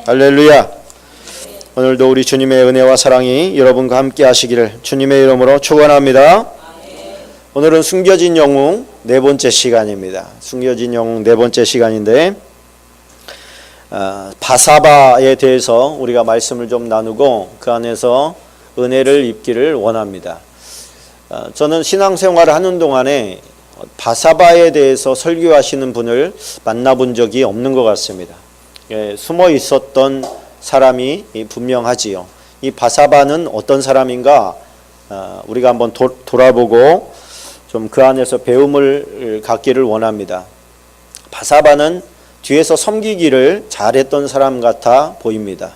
할렐루야. 오늘도 우리 주님의 은혜와 사랑이 여러분과 함께 하시기를 주님의 이름으로 축원합니다. 오늘은 숨겨진 영웅 네 번째 시간입니다. 숨겨진 영웅 네 번째 시간인데 바사바에 대해서 우리가 말씀을 좀 나누고 그 안에서 은혜를 입기를 원합니다. 저는 신앙생활을 하는 동안에 바사바에 대해서 설교하시는 분을 만나본 적이 없는 것 같습니다. 숨어 있었던 사람이 분명하지요. 이 바사바는 어떤 사람인가 우리가 한번 돌아보고 좀 그 안에서 배움을 갖기를 원합니다. 바사바는 뒤에서 섬기기를 잘했던 사람 같아 보입니다.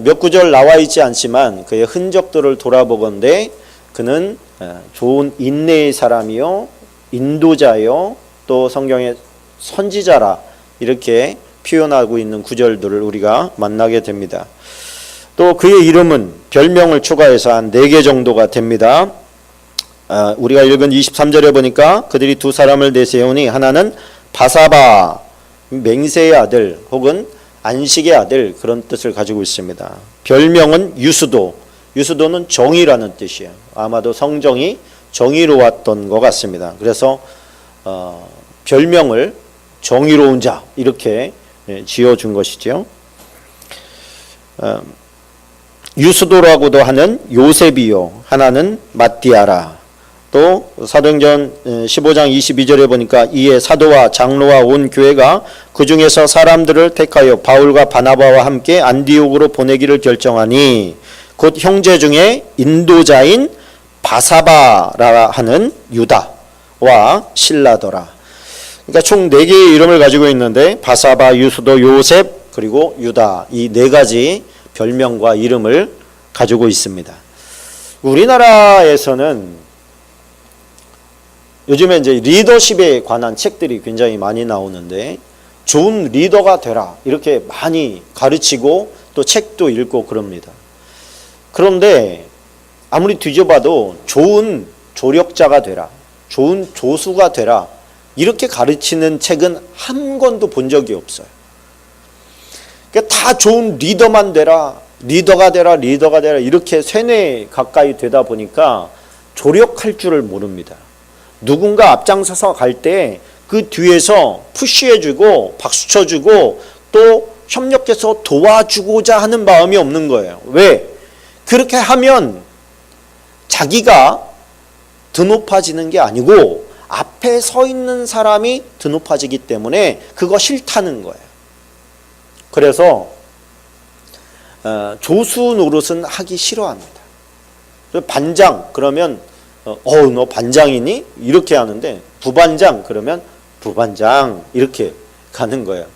몇 구절 나와 있지 않지만 그의 흔적들을 돌아보건대 그는 좋은 인내의 사람이요, 인도자요, 또 성경의 선지자라 이렇게 표현하고 있는 구절들을 우리가 만나게 됩니다. 또 그의 이름은 별명을 추가해서 한 4개 정도가 됩니다. 우리가 읽은 23절에 보니까 그들이 두 사람을 내세우니 하나는 바사바, 맹세의 아들 혹은 안식의 아들, 그런 뜻을 가지고 있습니다. 별명은 유스도, 유스도는 정의라는 뜻이에요. 아마도 성정이 정의로웠던 것 같습니다. 그래서 별명을 정의로운 자 이렇게 지어준 것이죠. 유스도라고도 하는 요셉이요, 하나는 마띠아라. 또 사도행전 15장 22절에 보니까 이에 사도와 장로와 온 교회가 그 중에서 사람들을 택하여 바울과 바나바와 함께 안디옥으로 보내기를 결정하니 곧 형제 중에 인도자인 바사바라 하는 유다와 실라더라. 그러니까 총 4개의 이름을 가지고 있는데 바사바, 유스도, 요셉 그리고 유다, 이 4가지 별명과 이름을 가지고 있습니다. 우리나라에서는 요즘에 이제 리더십에 관한 책들이 굉장히 많이 나오는데 좋은 리더가 되라 이렇게 많이 가르치고 또 책도 읽고 그럽니다. 그런데 아무리 뒤져봐도 좋은 조력자가 되라, 좋은 조수가 되라 이렇게 가르치는 책은 한 권도 본 적이 없어요. 그러니까 다 좋은 리더만 되라, 리더가 되라, 리더가 되라 이렇게 세뇌 가까이 되다 보니까 조력할 줄을 모릅니다. 누군가 앞장서서 갈 때 그 뒤에서 푸시해주고 박수 쳐주고 또 협력해서 도와주고자 하는 마음이 없는 거예요. 왜? 그렇게 하면 자기가 드높아지는 게 아니고 앞에 서 있는 사람이 드높아지기 때문에 그거 싫다는 거예요. 그래서 조수 노릇은 하기 싫어합니다. 반장 그러면 너 반장이니? 이렇게 하는데 부반장 그러면 부반장 이렇게 가는 거예요.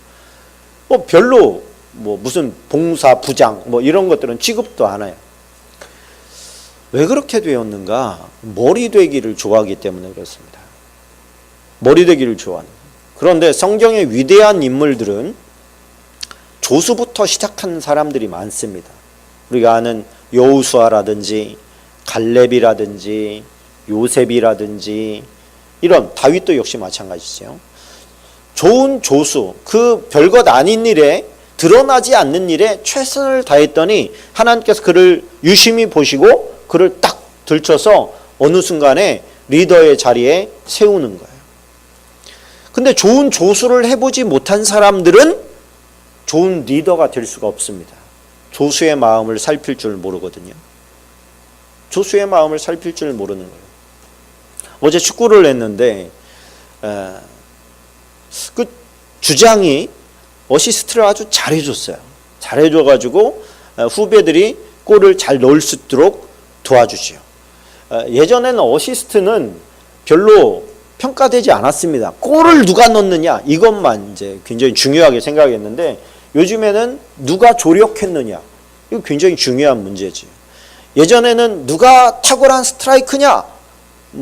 별로 무슨 봉사부장 이런 것들은 취급도 안 해요. 왜 그렇게 되었는가? 머리 되기를 좋아하기 때문에 그렇습니다. 머리 되기를 좋아하는 거예요. 그런데 성경의 위대한 인물들은 조수부터 시작하는 사람들이 많습니다. 우리가 아는 여호수아라든지 갈렙이라든지 요셉이라든지 이런 다윗도 역시 마찬가지죠. 좋은 조수, 그 별것 아닌 일에 드러나지 않는 일에 최선을 다했더니 하나님께서 그를 유심히 보시고 그를 딱 들춰서 어느 순간에 리더의 자리에 세우는 거예요. 근데 좋은 조수를 해보지 못한 사람들은 좋은 리더가 될 수가 없습니다. 조수의 마음을 살필 줄 모르거든요. 조수의 마음을 살필 줄 모르는 거예요. 어제 축구를 했는데 그 주장이 어시스트를 아주 잘해줬어요. 잘해줘가지고 후배들이 골을 잘 넣을 수 있도록 도와주죠. 예전에는 어시스트는 별로 평가되지 않았습니다. 골을 누가 넣느냐 이것만 이제 굉장히 중요하게 생각했는데 요즘에는 누가 조력했느냐 이거 굉장히 중요한 문제지. 예전에는 누가 탁월한 스트라이크냐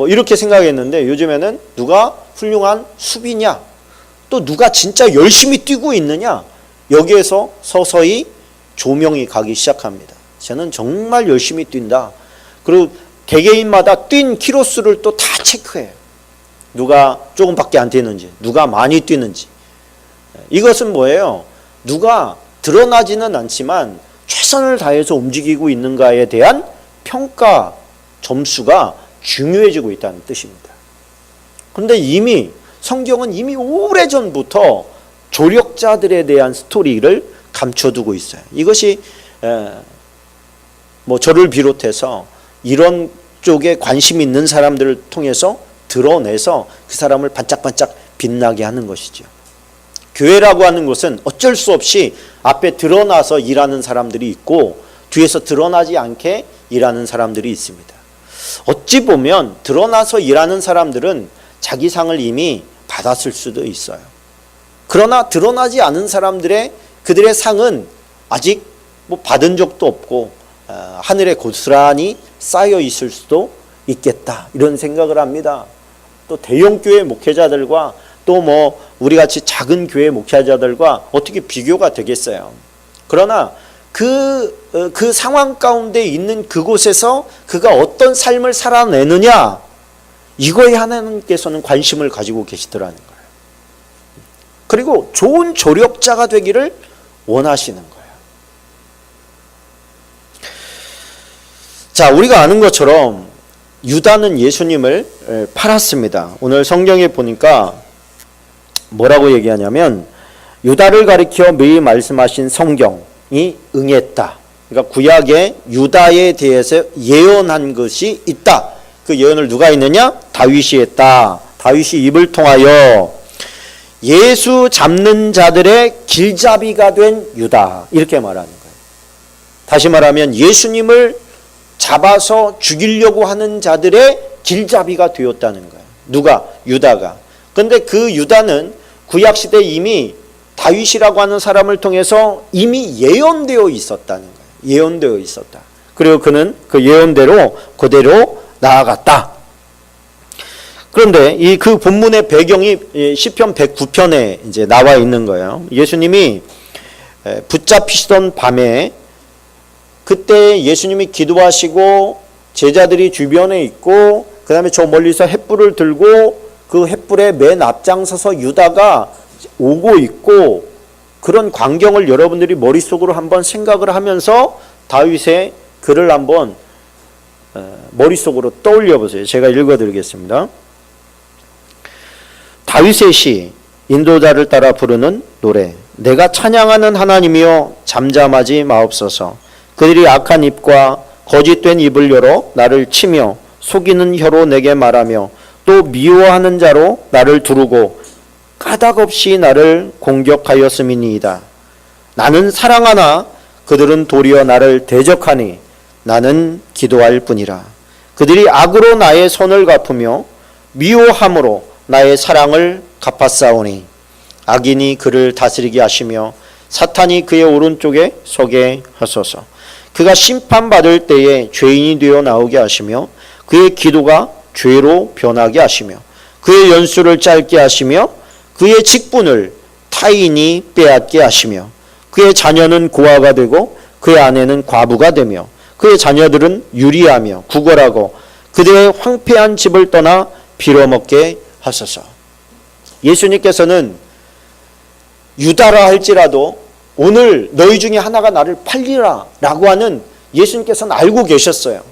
이렇게 생각했는데 요즘에는 누가 훌륭한 수비냐 또 누가 진짜 열심히 뛰고 있느냐 여기에서 서서히 조명이 가기 시작합니다. 저는 정말 열심히 뛴다. 그리고 개개인마다 뛴 키로수를 또 다 체크해요. 누가 조금밖에 안 뛰는지 누가 많이 뛰는지. 이것은 뭐예요? 누가 드러나지는 않지만 최선을 다해서 움직이고 있는가에 대한 평가 점수가 중요해지고 있다는 뜻입니다. 그런데 성경은 이미 오래전부터 조력자들에 대한 스토리를 감춰두고 있어요. 이것이 저를 비롯해서 이런 쪽에 관심 있는 사람들을 통해서 드러내서 그 사람을 반짝반짝 빛나게 하는 것이죠. 교회라고 하는 것은 어쩔 수 없이 앞에 드러나서 일하는 사람들이 있고 뒤에서 드러나지 않게 일하는 사람들이 있습니다. 어찌 보면 드러나서 일하는 사람들은 자기 상을 이미 받았을 수도 있어요. 그러나 드러나지 않은 그들의 상은 아직 받은 적도 없고 하늘에 고스란히 쌓여 있을 수도 있겠다, 이런 생각을 합니다. 또 대형교회 목회자들과 또 우리같이 작은 교회 목회자들과 어떻게 비교가 되겠어요. 그러나 그 상황 가운데 있는 그곳에서 그가 어떤 삶을 살아내느냐, 이거에 하나님께서는 관심을 가지고 계시더라는 거예요. 그리고 좋은 조력자가 되기를 원하시는 거예요. 자, 우리가 아는 것처럼 유다는 예수님을 팔았습니다. 오늘 성경에 보니까 뭐라고 얘기하냐면, 유다를 가리켜 미리 말씀하신 성경이 응했다. 그러니까 구약에 유다에 대해서 예언한 것이 있다. 그 예언을 누가 했느냐? 다윗이 했다. 다윗이 입을 통하여 예수 잡는 자들의 길잡이가 된 유다, 이렇게 말하는 거예요. 다시 말하면 예수님을 잡아서 죽이려고 하는 자들의 길잡이가 되었다는 거예요. 누가? 유다가. 그런데 그 유다는 구약시대 이미 다윗이라고 하는 사람을 통해서 이미 예언되어 있었다는 거예요. 예언되어 있었다. 그리고 그는 그 예언대로 그대로 나아갔다. 그런데 그 본문의 배경이 시편 109편에 이제 나와 있는 거예요. 예수님이 붙잡히시던 밤에, 그때 예수님이 기도하시고 제자들이 주변에 있고, 그 다음에 저 멀리서 횃불을 들고 그 횃불에 맨 앞장서서 유다가 오고 있고, 그런 광경을 여러분들이 머릿속으로 한번 생각을 하면서 다윗의 글을 한번 머릿속으로 떠올려 보세요. 제가 읽어드리겠습니다. 다윗의 시, 인도자를 따라 부르는 노래. 내가 찬양하는 하나님이여 잠잠하지 마옵소서. 그들이 악한 입과 거짓된 입을 열어 나를 치며 속이는 혀로 내게 말하며 또 미워하는 자로 나를 두르고 까닭없이 나를 공격하였음이니이다. 나는 사랑하나 그들은 도리어 나를 대적하니 나는 기도할 뿐이라. 그들이 악으로 나의 손을 갚으며 미워함으로 나의 사랑을 갚았사오니 악인이 그를 다스리게 하시며 사탄이 그의 오른쪽에 서게 하소서. 그가 심판받을 때에 죄인이 되어 나오게 하시며 그의 기도가 죄로 변하게 하시며 그의 연수를 짧게 하시며 그의 직분을 타인이 빼앗게 하시며 그의 자녀는 고아가 되고 그의 아내는 과부가 되며 그의 자녀들은 유리하며 구걸하고 그들의 황폐한 집을 떠나 빌어먹게 하소서. 예수님께서는 유다라 할지라도 오늘 너희 중에 하나가 나를 팔리라 라고 하는, 예수님께서는 알고 계셨어요.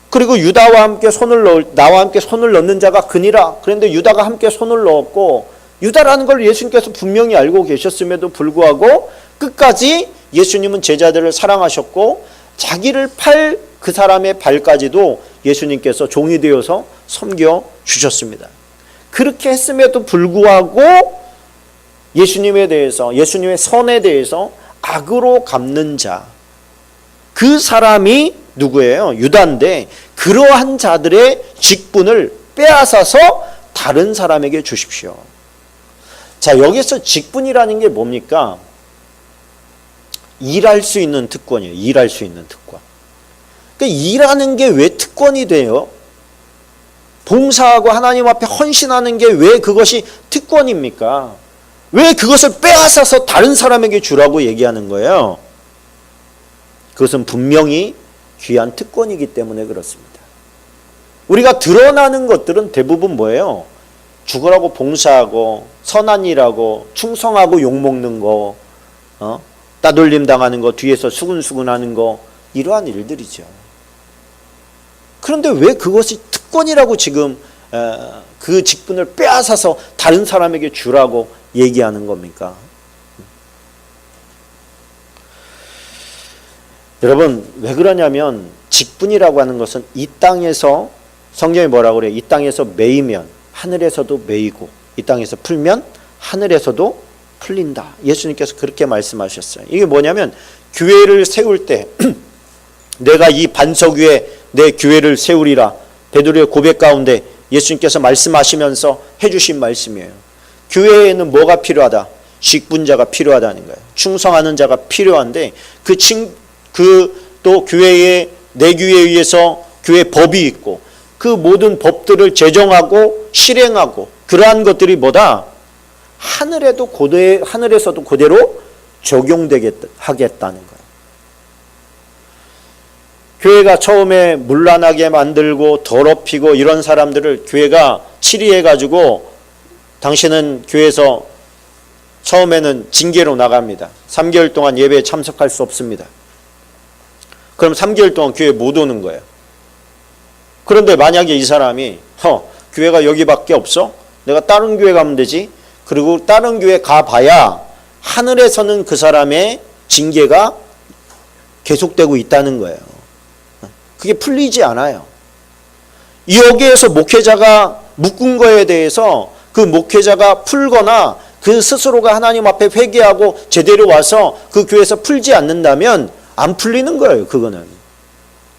그리고 나와 함께 손을 넣는 자가 그니라. 그런데 유다가 함께 손을 넣었고, 유다라는 걸 예수님께서 분명히 알고 계셨음에도 불구하고 끝까지 예수님은 제자들을 사랑하셨고 자기를 팔 그 사람의 발까지도 예수님께서 종이 되어서 섬겨주셨습니다. 그렇게 했음에도 불구하고 예수님에 대해서, 예수님의 선에 대해서 악으로 갚는 자, 그 사람이 누구예요? 유다인데 그러한 자들의 직분을 빼앗아서 다른 사람에게 주십시오. 자, 여기서 직분이라는 게 뭡니까? 일할 수 있는 특권이에요. 일할 수 있는 특권. 그러니까 일하는 게 왜 특권이 돼요? 봉사하고 하나님 앞에 헌신하는 게 왜 그것이 특권입니까? 왜 그것을 빼앗아서 다른 사람에게 주라고 얘기하는 거예요? 그것은 분명히 귀한 특권이기 때문에 그렇습니다. 우리가 드러나는 것들은 대부분 뭐예요? 죽으라고 봉사하고 선한 일하고 충성하고 욕먹는 거, 따돌림 당하는 거, 뒤에서 수근수근하는 거, 이러한 일들이죠. 그런데 왜 그것이 특권이라고 지금 그 직분을 빼앗아서 다른 사람에게 주라고 얘기하는 겁니까? 여러분, 왜 그러냐면 직분이라고 하는 것은 이 땅에서, 성경이 뭐라고 그래요? 이 땅에서 매이면 하늘에서도 매이고, 이 땅에서 풀면 하늘에서도 풀린다. 예수님께서 그렇게 말씀하셨어요. 이게 뭐냐면 교회를 세울 때 내가 이 반석 위에 내 교회를 세우리라, 베드로의 고백 가운데 예수님께서 말씀하시면서 해주신 말씀이에요. 교회에는 뭐가 필요하다? 직분자가 필요하다는 거예요. 충성하는 자가 필요한데 또 교회에, 내 교회에 의해서 교회 법이 있고 그 모든 법들을 제정하고 실행하고 그러한 것들이 뭐다? 하늘에서도 그대로 적용하겠다는 거예요. 교회가 처음에 문란하게 만들고 더럽히고 이런 사람들을 교회가 치리해가지고 당신은 교회에서 처음에는 징계로 나갑니다. 3개월 동안 예배에 참석할 수 없습니다. 그럼 3개월 동안 교회 못 오는 거예요. 그런데 만약에 이 사람이 교회가 여기밖에 없어? 내가 다른 교회 가면 되지? 그리고 다른 교회 가봐야 하늘에서는 그 사람의 징계가 계속되고 있다는 거예요. 그게 풀리지 않아요. 여기에서 목회자가 묶은 거에 대해서 그 목회자가 풀거나 그 스스로가 하나님 앞에 회개하고 제대로 와서 그 교회에서 풀지 않는다면 안 풀리는 거예요. 그거는.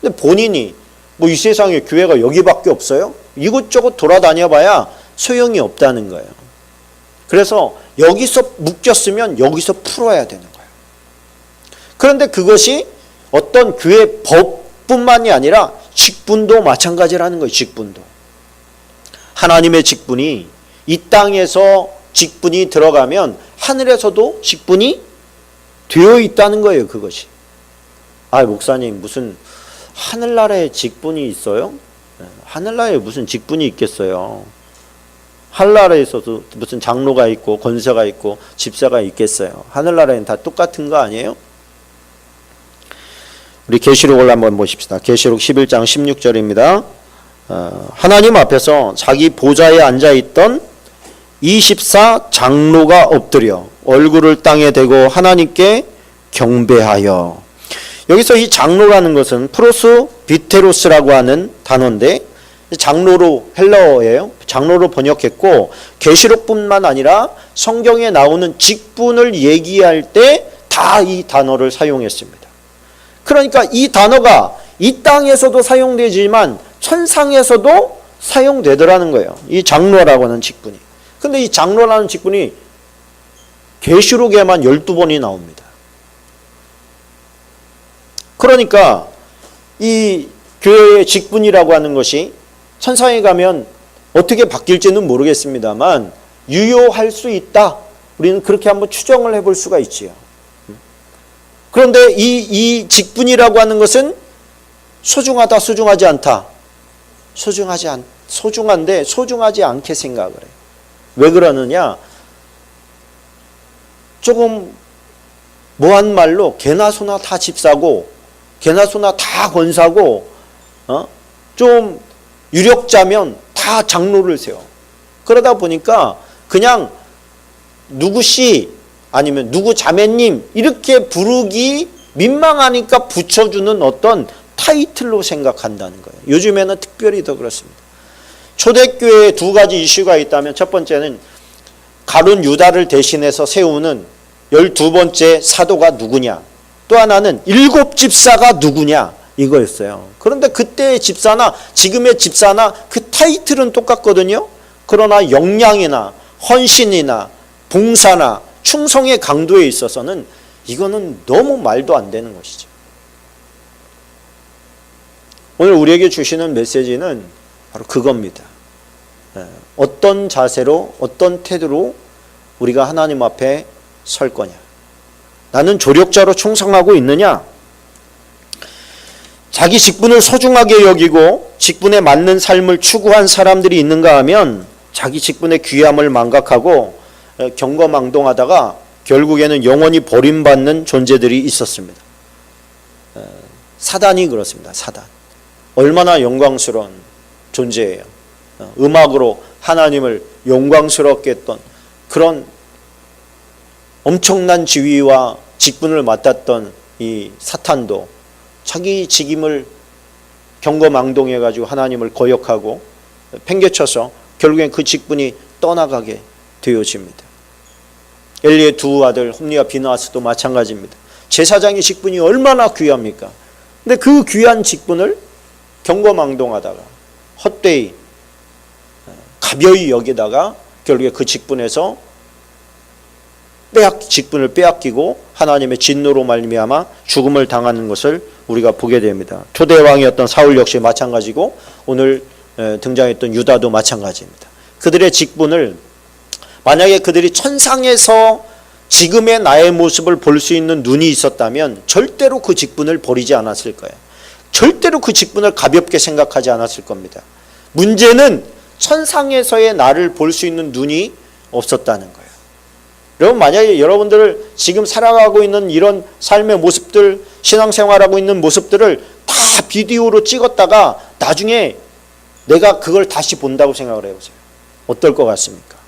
근데 본인이 이 세상에 교회가 여기밖에 없어요? 이곳저곳 돌아다녀 봐야 소용이 없다는 거예요. 그래서 여기서 묶였으면 여기서 풀어야 되는 거예요. 그런데 그것이 어떤 교회 법뿐만이 아니라 직분도 마찬가지라는 거예요. 직분도. 하나님의 직분이 이 땅에서 직분이 들어가면 하늘에서도 직분이 되어 있다는 거예요. 그것이. 목사님 무슨 하늘나라에 직분이 있어요? 하늘나라에 무슨 직분이 있겠어요? 하늘나라에서도 무슨 장로가 있고 권사가 있고 집사가 있겠어요? 하늘나라에는 다 똑같은 거 아니에요? 우리 계시록을 한번 보십시다. 계시록 11장 16절입니다. 하나님 앞에서 자기 보좌에 앉아있던 24 장로가 엎드려 얼굴을 땅에 대고 하나님께 경배하여. 여기서 이 장로라는 것은 프로스비테로스라고 하는 단어인데 장로로 헬라어예요. 장로로 번역했고 계시록뿐만 아니라 성경에 나오는 직분을 얘기할 때 다 이 단어를 사용했습니다. 그러니까 이 단어가 이 땅에서도 사용되지만 천상에서도 사용되더라는 거예요. 이 장로라고 하는 직분이. 근데 이 장로라는 직분이 계시록에만 12번이 나옵니다. 그러니까 이 교회의 직분이라고 하는 것이 천상에 가면 어떻게 바뀔지는 모르겠습니다만 유효할 수 있다. 우리는 그렇게 한번 추정을 해볼 수가 있지요. 그런데 이 직분이라고 하는 것은 소중하다, 소중하지 않다. 소중한데 소중하지 않게 생각을 해요. 왜 그러느냐? 조금 뭐한 말로 개나 소나 다 집사고 개나 소나 다 권사고 좀 유력자면 다 장로를 세워. 그러다 보니까 그냥 누구씨 아니면 누구 자매님 이렇게 부르기 민망하니까 붙여주는 어떤 타이틀로 생각한다는 거예요. 요즘에는 특별히 더 그렇습니다. 초대교회에 두 가지 이슈가 있다면 첫 번째는 가룟 유다를 대신해서 세우는 12번째 사도가 누구냐, 또 하나는 7 집사가 누구냐 이거였어요. 그런데 그때의 집사나 지금의 집사나 그 타이틀은 똑같거든요. 그러나 역량이나 헌신이나 봉사나 충성의 강도에 있어서는 이거는 너무 말도 안 되는 것이죠. 오늘 우리에게 주시는 메시지는 바로 그겁니다. 어떤 자세로 어떤 태도로 우리가 하나님 앞에 설 거냐. 나는 조력자로 충성하고 있느냐. 자기 직분을 소중하게 여기고 직분에 맞는 삶을 추구한 사람들이 있는가 하면 자기 직분의 귀함을 망각하고 경거망동하다가 결국에는 영원히 버림받는 존재들이 있었습니다. 사단이 그렇습니다. 사단. 얼마나 영광스러운 존재예요. 음악으로 하나님을 영광스럽게 했던 그런 엄청난 지위와 직분을 맡았던 이 사탄도 자기 직임을 경거망동해가지고 하나님을 거역하고 팽개쳐서 결국엔 그 직분이 떠나가게 되어집니다. 엘리의 두 아들 홈리와 비나하스도 마찬가지입니다. 제사장의 직분이 얼마나 귀합니까? 근데 그 귀한 직분을 경거망동하다가 헛되이 가벼이 여기다가 결국에 그 직분에서 직분을 빼앗기고 하나님의 진노로 말미암아 죽음을 당하는 것을 우리가 보게 됩니다. 초대 왕이었던 사울 역시 마찬가지고 오늘 등장했던 유다도 마찬가지입니다. 그들의 직분을 만약에 그들이 천상에서 지금의 나의 모습을 볼 수 있는 눈이 있었다면 절대로 그 직분을 버리지 않았을 거예요. 절대로 그 직분을 가볍게 생각하지 않았을 겁니다. 문제는 천상에서의 나를 볼 수 있는 눈이 없었다는 거예요. 여러분, 만약에 여러분들 지금 살아가고 있는 이런 삶의 모습들, 신앙생활하고 있는 모습들을 다 비디오로 찍었다가 나중에 내가 그걸 다시 본다고 생각을 해보세요. 어떨 것 같습니까?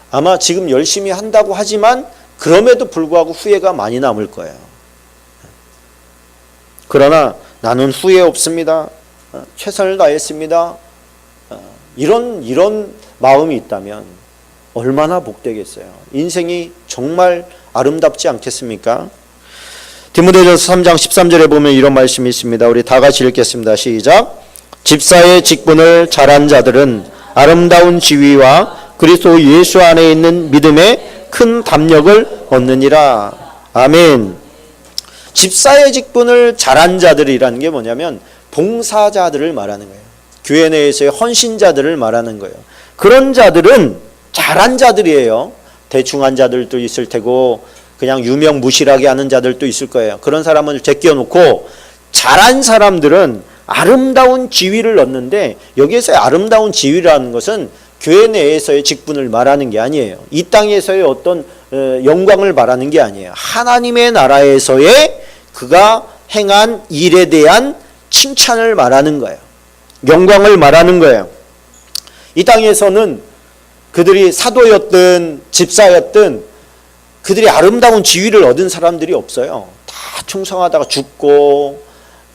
아마 지금 열심히 한다고 하지만 그럼에도 불구하고 후회가 많이 남을 거예요. 그러나 나는 후회 없습니다. 최선을 다했습니다. 이런 마음이 있다면 얼마나 복되겠어요. 인생이 정말 아름답지 않겠습니까? 디모데전서 3장 13절에 보면 이런 말씀이 있습니다. 우리 다 같이 읽겠습니다. 시작. 집사의 직분을 잘한 자들은 아름다운 지위와 그리스도 예수 안에 있는 믿음의 큰 담력을 얻느니라. 아멘. 집사의 직분을 잘한 자들이라는 게 뭐냐면 봉사자들을 말하는 거예요. 교회 내에서의 헌신자들을 말하는 거예요. 그런 자들은 잘한 자들이에요. 대충한 자들도 있을 테고 그냥 유명무실하게 하는 자들도 있을 거예요. 그런 사람을 제껴놓고 잘한 사람들은 아름다운 지위를 얻는데, 여기에서의 아름다운 지위라는 것은 교회 내에서의 직분을 말하는 게 아니에요. 이 땅에서의 어떤 영광을 말하는 게 아니에요. 하나님의 나라에서의 그가 행한 일에 대한 칭찬을 말하는 거예요. 영광을 말하는 거예요. 이 땅에서는 그들이 사도였든 집사였든 그들이 아름다운 지위를 얻은 사람들이 없어요. 다 충성하다가 죽고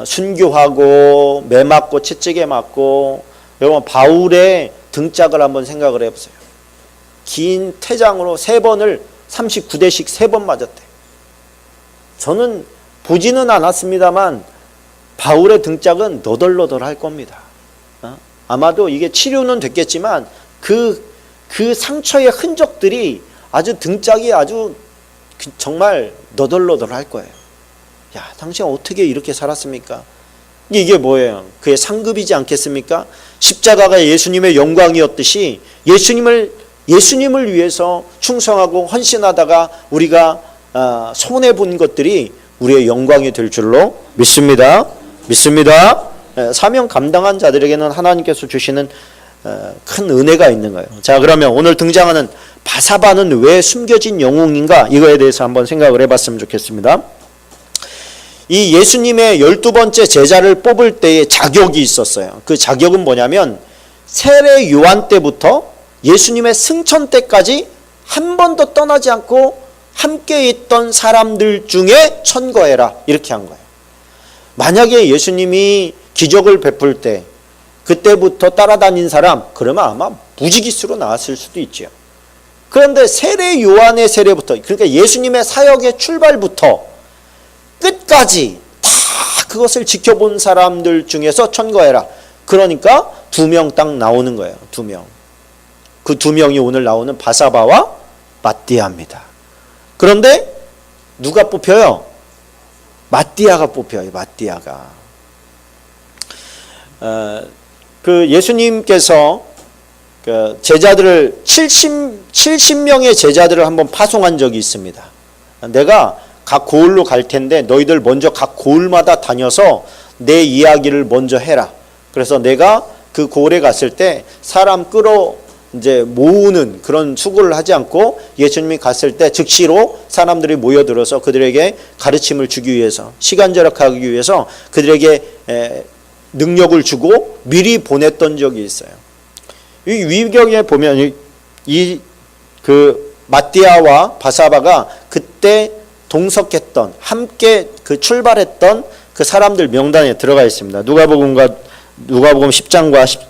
순교하고 매 맞고 채찍에 맞고. 여러분, 바울의 등짝을 한번 생각을 해보세요. 긴 태장으로 3번을 39대씩 3번 맞았대. 저는 보지는 않았습니다만 바울의 등짝은 너덜너덜할 겁니다. 아마도 이게 치료는 됐겠지만 그 상처의 흔적들이 아주 등짝이 아주 정말 너덜너덜할 거예요. 야, 당신 어떻게 이렇게 살았습니까? 이게 뭐예요? 그의 상급이지 않겠습니까? 십자가가 예수님의 영광이었듯이 예수님을 위해서 충성하고 헌신하다가 우리가 손해본 것들이 우리의 영광이 될 줄로 믿습니다. 사명 감당한 자들에게는 하나님께서 주시는 큰 은혜가 있는 거예요. 자, 그러면 오늘 등장하는 바사바는 왜 숨겨진 영웅인가? 이거에 대해서 한번 생각을 해봤으면 좋겠습니다. 이 예수님의 12번째 제자를 뽑을 때에 자격이 있었어요. 그 자격은 뭐냐면 세례 요한 때부터 예수님의 승천 때까지 한 번도 떠나지 않고 함께 있던 사람들 중에 천거해라, 이렇게 한 거예요. 만약에 예수님이 기적을 베풀 때 그때부터 따라다닌 사람, 그러면 아마 무지기수로 나왔을 수도 있죠. 그런데 세례 요한의 세례부터, 그러니까 예수님의 사역의 출발부터 끝까지 다 그것을 지켜본 사람들 중에서 천거해라. 그러니까 2명 딱 나오는 거예요. 2명. 그 2명이 오늘 나오는 바사바와 마띠아입니다. 그런데 누가 뽑혀요? 마띠아가 뽑혀요. 마띠아가. 그 예수님께서 그 제자들을 70명의 제자들을 한번 파송한 적이 있습니다. 내가 각 고을로 갈 텐데 너희들 먼저 각 고을마다 다녀서 내 이야기를 먼저 해라. 그래서 내가 그 고을에 갔을 때 사람 이제 모으는 그런 수고를 하지 않고 예수님이 갔을 때 즉시로 사람들이 모여들어서 그들에게 가르침을 주기 위해서, 시간 절약하기 위해서 그들에게 능력을 주고 미리 보냈던 적이 있어요. 이 위경에 보면 그 마띠아와 바사바가 그때 동석했던, 함께 그 출발했던 그 사람들 명단에 들어가 있습니다. 누가복음 10장과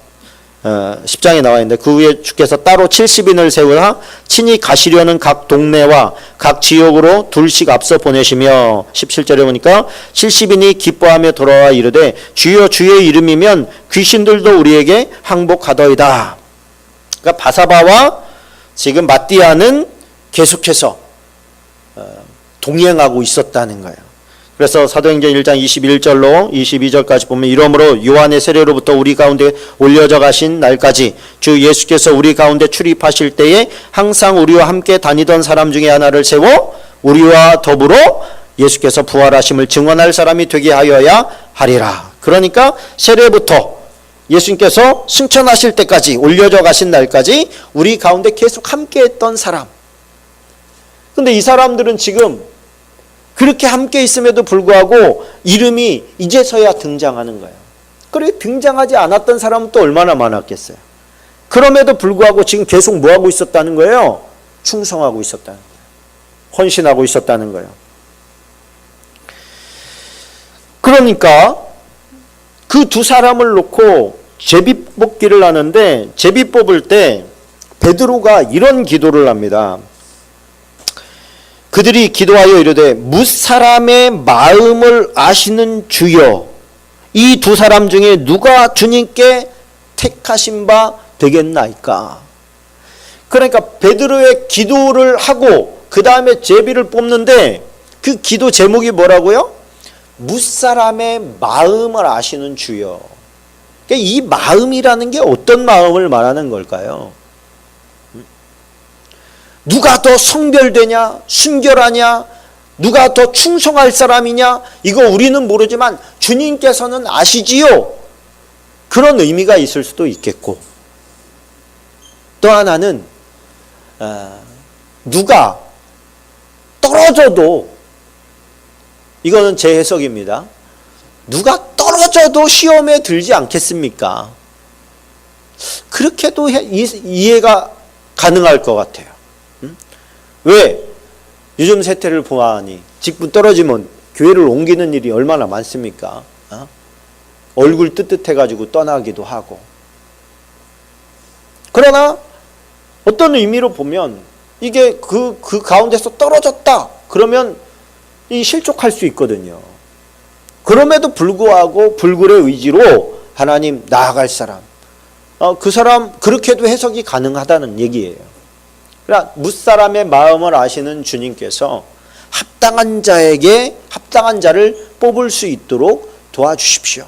10장에 나와 있는데, 그 후에 주께서 따로 70인을 세우사 친히 가시려는 각 동네와 각 지역으로 둘씩 앞서 보내시며, 17절에 보니까 70인이 기뻐하며 돌아와 이르되 주여 주의 이름이면 귀신들도 우리에게 항복하더이다. 그러니까 바사바와 지금 마띠아는 계속해서 동행하고 있었다는 거예요. 그래서 사도행전 1장 21절로 22절까지 보면, 이러므로 요한의 세례로부터 우리 가운데 올려져 가신 날까지 주 예수께서 우리 가운데 출입하실 때에 항상 우리와 함께 다니던 사람 중에 하나를 세워 우리와 더불어 예수께서 부활하심을 증언할 사람이 되게 하여야 하리라. 그러니까 세례부터 예수님께서 승천하실 때까지, 올려져 가신 날까지 우리 가운데 계속 함께 했던 사람. 근데 이 사람들은 지금 그렇게 함께 있음에도 불구하고 이름이 이제서야 등장하는 거예요. 그렇게 등장하지 않았던 사람은 또 얼마나 많았겠어요. 그럼에도 불구하고 지금 계속 뭐하고 있었다는 거예요? 충성하고 있었다는 거예요. 헌신하고 있었다는 거예요. 그러니까 그 두 사람을 놓고 제비뽑기를 하는데, 제비 뽑을 때 베드로가 이런 기도를 합니다. 그들이 기도하여 이르되 무사람의 마음을 아시는 주여, 이 두 사람 중에 누가 주님께 택하신 바 되겠나이까. 그러니까 베드로의 기도를 하고 그 다음에 제비를 뽑는데, 그 기도 제목이 뭐라고요? 무사람의 마음을 아시는 주여. 그러니까 이 마음이라는 게 어떤 마음을 말하는 걸까요? 누가 더 성별되냐, 순결하냐, 누가 더 충성할 사람이냐, 이거 우리는 모르지만 주님께서는 아시지요. 그런 의미가 있을 수도 있겠고, 또 하나는 누가 떨어져도, 이거는 제 해석입니다, 누가 떨어져도 시험에 들지 않겠습니까? 그렇게도 이해가 가능할 것 같아요. 왜? 요즘 세태를 보아하니 직분 떨어지면 교회를 옮기는 일이 얼마나 많습니까? 얼굴 뜨뜻해가지고 떠나기도 하고. 그러나 어떤 의미로 보면 이게 그 가운데서 떨어졌다 그러면 이 실족할 수 있거든요. 그럼에도 불구하고 불굴의 의지로 하나님 나아갈 사람, 그 사람 그렇게도 해석이 가능하다는 얘기예요. 그러니까 무사람의 마음을 아시는 주님께서 합당한 자에게 합당한 자를 뽑을 수 있도록 도와주십시오.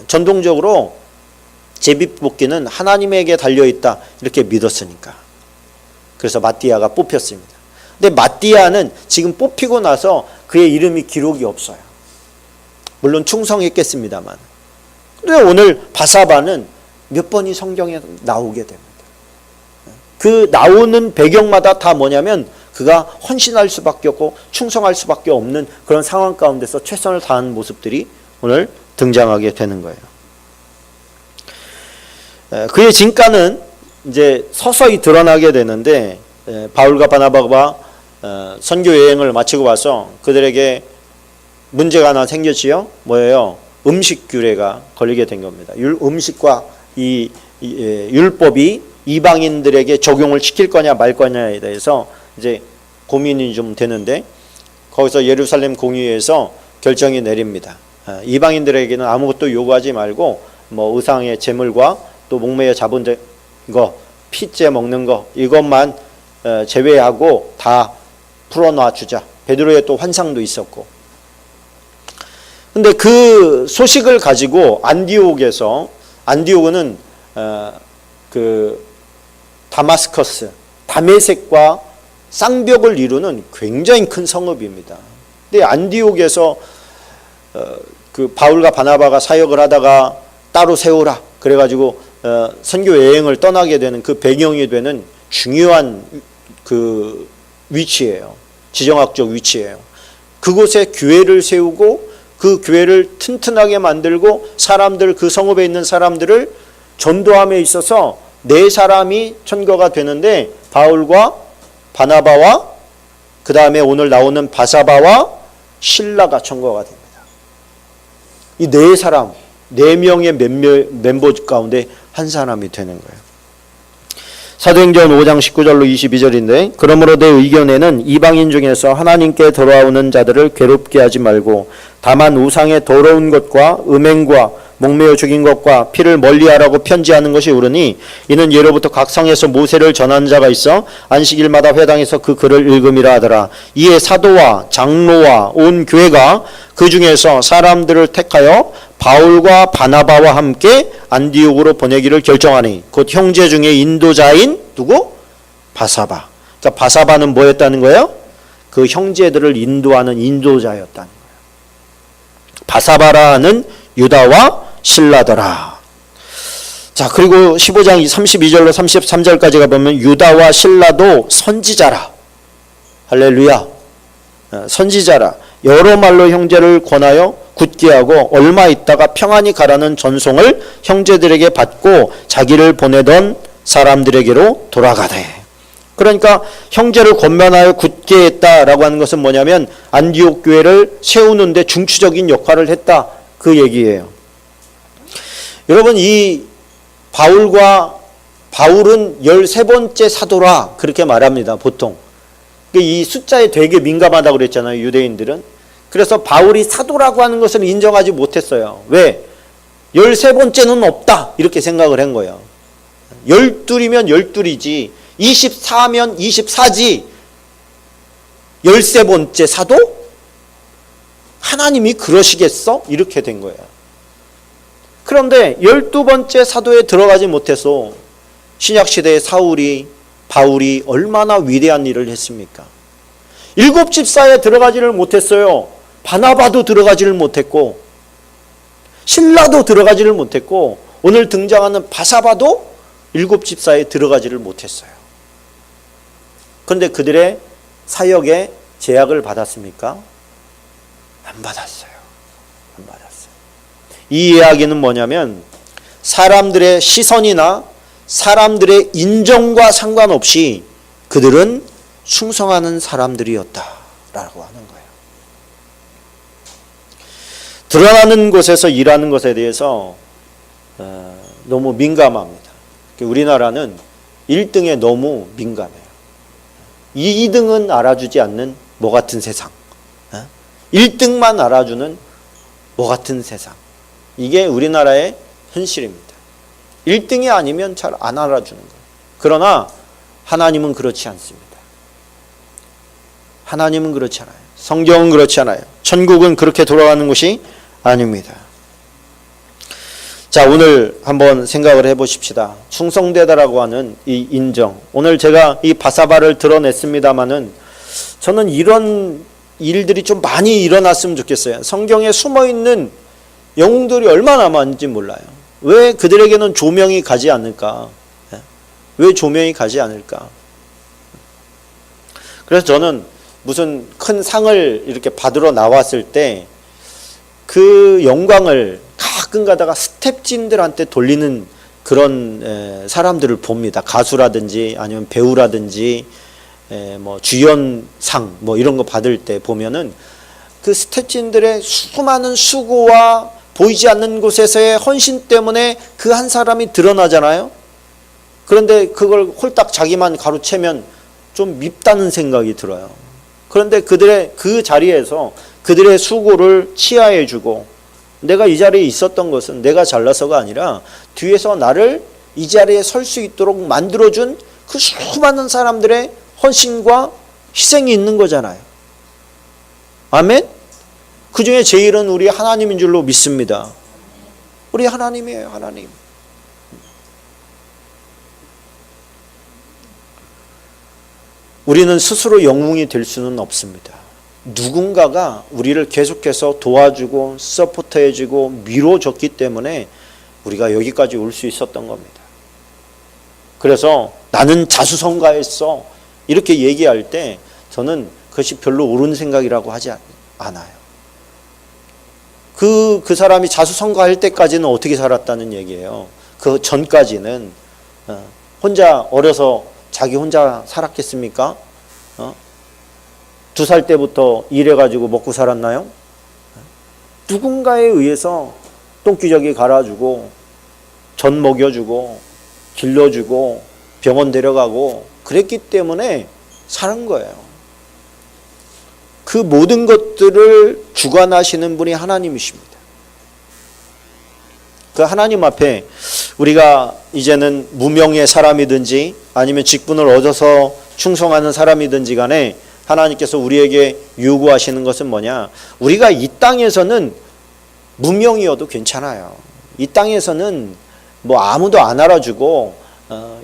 전통적으로 제비뽑기는 하나님에게 달려있다 이렇게 믿었으니까. 그래서 마띠아가 뽑혔습니다. 근데 마띠아는 지금 뽑히고 나서 그의 이름이 기록이 없어요. 물론 충성했겠습니다만. 근데 오늘 바사바는 몇 번이 성경에 나오게 됩니다. 그 나오는 배경마다 다 뭐냐면 그가 헌신할 수밖에 없고 충성할 수밖에 없는 그런 상황 가운데서 최선을 다하는 모습들이 오늘 등장하게 되는 거예요. 그의 진가는 이제 서서히 드러나게 되는데, 바울과 바나바가 선교 여행을 마치고 와서 그들에게 문제가 하나 생겼지요. 뭐예요? 음식 규례가 걸리게 된 겁니다. 음식과 이 율법이 이방인들에게 적용을 시킬 거냐 말 거냐에 대해서 이제 고민이 좀 되는데, 거기서 예루살렘 공의회에서 결정이 내립니다. 이방인들에게는 아무것도 요구하지 말고 뭐 의상의 제물과 또 목매어 잡은 거, 피째 먹는 거 이것만 제외하고 다 풀어놔 주자. 베드로의 또 환상도 있었고. 근데 그 소식을 가지고 안디옥은 그 다마스커스, 다메섹과 쌍벽을 이루는 굉장히 큰 성읍입니다. 근데 안디옥에서 그 바울과 바나바가 사역을 하다가 따로 세우라 그래가지고 선교 여행을 떠나게 되는 그 배경이 되는 중요한 그 위치예요. 지정학적 위치예요. 그곳에 교회를 세우고 그 교회를 튼튼하게 만들고 사람들, 그 성읍에 있는 사람들을 전도함에 있어서 네 사람이 천거가 되는데 바울과 바나바와 그 다음에 오늘 나오는 바사바와 실라가 천거가 됩니다. 이 네 사람, 네 명의 멤버 가운데 한 사람이 되는 거예요. 사도행전 5장 19절로 22절인데 그러므로 내 의견에는 이방인 중에서 하나님께 돌아오는 자들을 괴롭게 하지 말고 다만 우상의 더러운 것과 음행과 목매어 죽인 것과 피를 멀리하라고 편지하는 것이 옳으니 이는 예로부터 각 성에서 모세를 전한 자가 있어 안식일마다 회당에서 그 글을 읽음이라 하더라. 이에 사도와 장로와 온 교회가 그 중에서 사람들을 택하여 바울과 바나바와 함께 안디옥으로 보내기를 결정하니 곧 형제 중에 인도자인 누구? 바사바. 그러니까 바사바는 뭐였다는 거예요? 그 형제들을 인도하는 인도자였다는 거예요. 바사바라는 유다와 실라더라. 자, 그리고 15장 32절로 33절까지가 보면 유다와 실라도 선지자라. 할렐루야. 선지자라. 여러 말로 형제를 권하여 굳게 하고 얼마 있다가 평안히 가라는 전송을 형제들에게 받고 자기를 보내던 사람들에게로 돌아가되. 그러니까 형제를 권면하여 굳게 했다라고 하는 것은 뭐냐면 안디옥 교회를 세우는데 중추적인 역할을 했다, 그 얘기예요. 여러분, 이 바울은 13번째 사도라 그렇게 말합니다. 보통 이 숫자에 되게 민감하다고 그랬잖아요, 유대인들은. 그래서 바울이 사도라고 하는 것을 인정하지 못했어요. 왜? 13번째는 없다 이렇게 생각을 한 거예요. 12이면 12이지 24면 24지 13번째 사도? 하나님이 그러시겠어? 이렇게 된 거예요. 그런데 12번째 사도에 들어가지 못해서 신약시대의 바울이 얼마나 위대한 일을 했습니까? 7 집사에 들어가지를 못했어요. 바나바도 들어가지를 못했고 실라도 들어가지를 못했고 오늘 등장하는 바사바도 7 집사에 들어가지를 못했어요. 그런데 그들의 사역에 제약을 받았습니까? 안 받았어요. 안 받았어요. 이 이야기는 뭐냐면 사람들의 시선이나 사람들의 인정과 상관없이 그들은 충성하는 사람들이었다라고 하는 거예요. 드러나는 곳에서 일하는 것에 대해서 너무 민감합니다. 우리나라는 1등에 너무 민감해요. 2등은 알아주지 않는 뭐 같은 세상, 1등만 알아주는 뭐 같은 세상. 이게 우리나라의 현실입니다. 1등이 아니면 잘 안 알아주는 거예요. 그러나 하나님은 그렇지 않습니다. 하나님은 그렇지 않아요. 성경은 그렇지 않아요. 천국은 그렇게 돌아가는 것이 아닙니다. 자, 오늘 한번 생각을 해보십시다. 충성되다라고 하는 이 인정. 오늘 제가 이 바사바를 드러냈습니다마는 저는 이런 일들이 좀 많이 일어났으면 좋겠어요. 성경에 숨어있는 영웅들이 얼마나 많은지 몰라요. 왜 그들에게는 조명이 가지 않을까? 왜 조명이 가지 않을까? 그래서 저는 무슨 큰 상을 이렇게 받으러 나왔을 때 그 영광을 가끔 가다가 스텝진들한테 돌리는 그런 사람들을 봅니다. 가수라든지 아니면 배우라든지 뭐 주연상 뭐 이런 거 받을 때 보면은 그 스텝진들의 수많은 수고와 보이지 않는 곳에서의 헌신 때문에 그 한 사람이 드러나잖아요. 그런데 그걸 홀딱 자기만 가로채면 좀 밉다는 생각이 들어요. 그런데 그들의 그 자리에서 그들의 수고를 치하해주고 내가 이 자리에 있었던 것은 내가 잘나서가 아니라 뒤에서 나를 이 자리에 설 수 있도록 만들어준 그 수많은 사람들의 헌신과 희생이 있는 거잖아요. 아멘? 그 중에 제일은 우리 하나님인 줄로 믿습니다. 우리 하나님이에요, 하나님. 우리는 스스로 영웅이 될 수는 없습니다. 누군가가 우리를 계속해서 도와주고 서포트해주고 밀어줬기 때문에 우리가 여기까지 올 수 있었던 겁니다. 그래서 나는 자수성가했어 이렇게 얘기할 때 저는 그것이 별로 옳은 생각이라고 하지 않아요. 그 사람이 자수성가할 때까지는 어떻게 살았다는 얘기예요. 그 전까지는 혼자 어려서 자기 혼자 살았겠습니까? 2살 때부터 일해가지고 먹고 살았나요? 누군가에 의해서 똥기저귀 갈아주고 전 먹여주고 길러주고 병원 데려가고 그랬기 때문에 사는 거예요. 그 모든 것들을 주관하시는 분이 하나님이십니다. 그 하나님 앞에 우리가 이제는 무명의 사람이든지 아니면 직분을 얻어서 충성하는 사람이든지 간에 하나님께서 우리에게 요구하시는 것은 뭐냐? 우리가 이 땅에서는 무명이어도 괜찮아요. 이 땅에서는 뭐 아무도 안 알아주고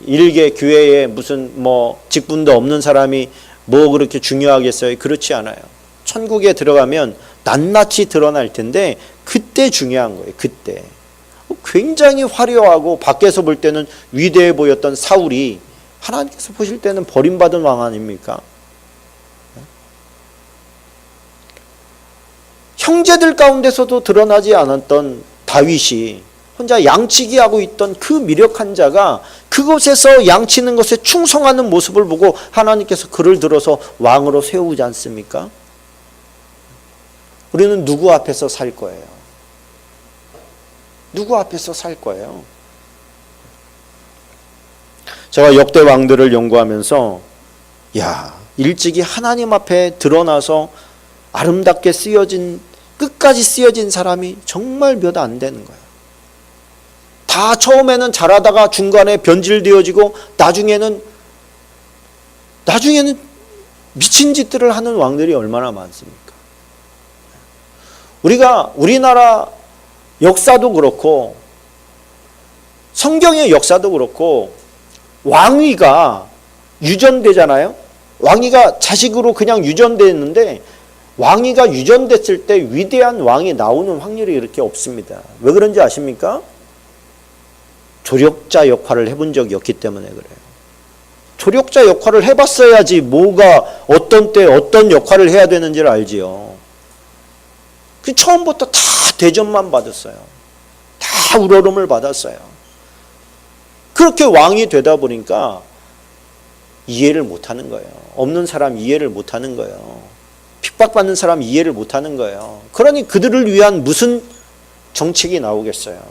일개 교회에 무슨 뭐 직분도 없는 사람이 뭐 그렇게 중요하겠어요? 그렇지 않아요. 천국에 들어가면 낱낱이 드러날 텐데 그때 중요한 거예요. 그때. 굉장히 화려하고 밖에서 볼 때는 위대해 보였던 사울이 하나님께서 보실 때는 버림받은 왕 아닙니까? 형제들 가운데서도 드러나지 않았던 다윗이 혼자 양치기 하고 있던 그 미력한 자가 그곳에서 양치는 것에 충성하는 모습을 보고 하나님께서 그를 들어서 왕으로 세우지 않습니까? 우리는 누구 앞에서 살 거예요? 누구 앞에서 살 거예요? 제가 역대 왕들을 연구하면서 일찍이 하나님 앞에 드러나서 아름답게 끝까지 쓰여진 사람이 정말 몇 안 되는 거예요. 다 처음에는 잘하다가 중간에 변질되어지고 나중에는 미친 짓들을 하는 왕들이 얼마나 많습니까? 우리나라 역사도 그렇고 성경의 역사도 그렇고 왕위가 유전되잖아요. 왕위가 자식으로 그냥 유전됐는데 왕위가 유전됐을 때 위대한 왕이 나오는 확률이 이렇게 없습니다. 왜 그런지 아십니까? 조력자 역할을 해본 적이 없기 때문에 그래요. 조력자 역할을 해봤어야지 뭐가 어떤 때 어떤 역할을 해야 되는지를 알지요. 그 처음부터 다 대접만 받았어요. 다 우러름을 받았어요. 그렇게 왕이 되다 보니까 이해를 못하는 거예요. 없는 사람 이해를 못하는 거예요. 핍박받는 사람 이해를 못하는 거예요. 그러니 그들을 위한 무슨 정책이 나오겠어요.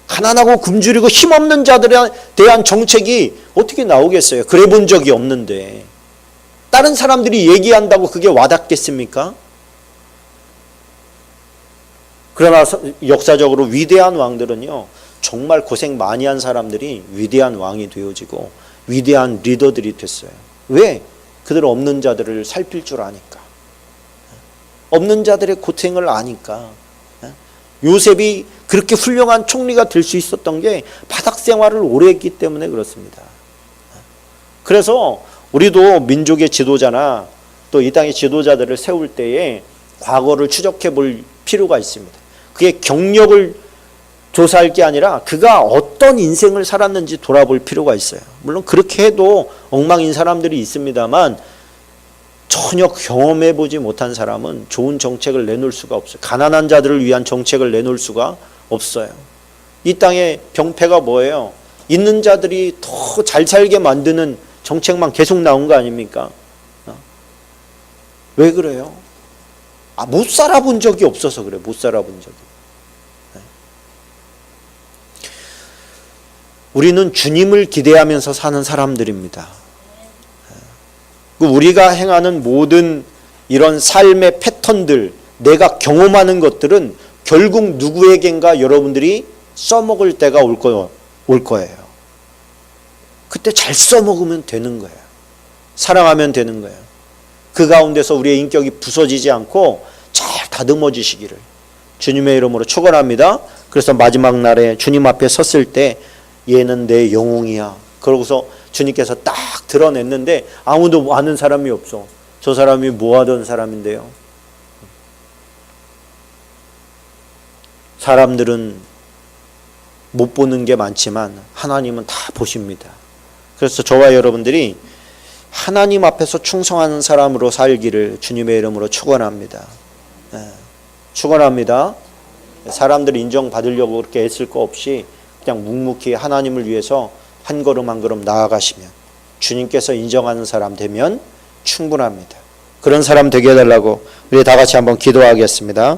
가난하고 굶주리고 힘없는 자들에 대한 정책이 어떻게 나오겠어요. 그래 본 적이 없는데 다른 사람들이 얘기한다고 그게 와닿겠습니까? 그러나 역사적으로 위대한 왕들은요, 정말 고생 많이 한 사람들이 위대한 왕이 되어지고 위대한 리더들이 됐어요. 왜? 그들 없는 자들을 살필 줄 아니까. 없는 자들의 고생을 아니까. 요셉이 그렇게 훌륭한 총리가 될 수 있었던 게 바닥 생활을 오래 했기 때문에 그렇습니다. 그래서 우리도 민족의 지도자나 또 이 땅의 지도자들을 세울 때에 과거를 추적해 볼 필요가 있습니다. 그게 경력을 조사할 게 아니라 그가 어떤 인생을 살았는지 돌아볼 필요가 있어요. 물론 그렇게 해도 엉망인 사람들이 있습니다만 전혀 경험해 보지 못한 사람은 좋은 정책을 내놓을 수가 없어요. 가난한 자들을 위한 정책을 내놓을 수가 없어요. 이 땅의 병폐가 뭐예요? 있는 자들이 더 잘 살게 만드는 정책만 계속 나온 거 아닙니까? 왜 그래요? 못 살아본 적이 없어서 그래. 못 살아본 적이. 우리는 주님을 기대하면서 사는 사람들입니다. 우리가 행하는 모든 이런 삶의 패턴들, 내가 경험하는 것들은 결국 누구에겐가 여러분들이 써먹을 때가 올 거예요. 그때 잘 써먹으면 되는 거예요. 사랑하면 되는 거예요. 그 가운데서 우리의 인격이 부서지지 않고 잘 다듬어지시기를 주님의 이름으로 축원합니다. 그래서 마지막 날에 주님 앞에 섰을 때 얘는 내 영웅이야. 그러고서 주님께서 딱 드러냈는데 아무도 아는 사람이 없어. 저 사람이 뭐 하던 사람인데요. 사람들은 못 보는 게 많지만 하나님은 다 보십니다. 그래서 저와 여러분들이 하나님 앞에서 충성하는 사람으로 살기를 주님의 이름으로 축원합니다. 축원합니다. 사람들 인정받으려고 그렇게 애쓸 거 없이 그냥 묵묵히 하나님을 위해서 한 걸음 한 걸음 나아가시면 주님께서 인정하는 사람 되면 충분합니다. 그런 사람 되게 해달라고 우리 다 같이 한번 기도하겠습니다.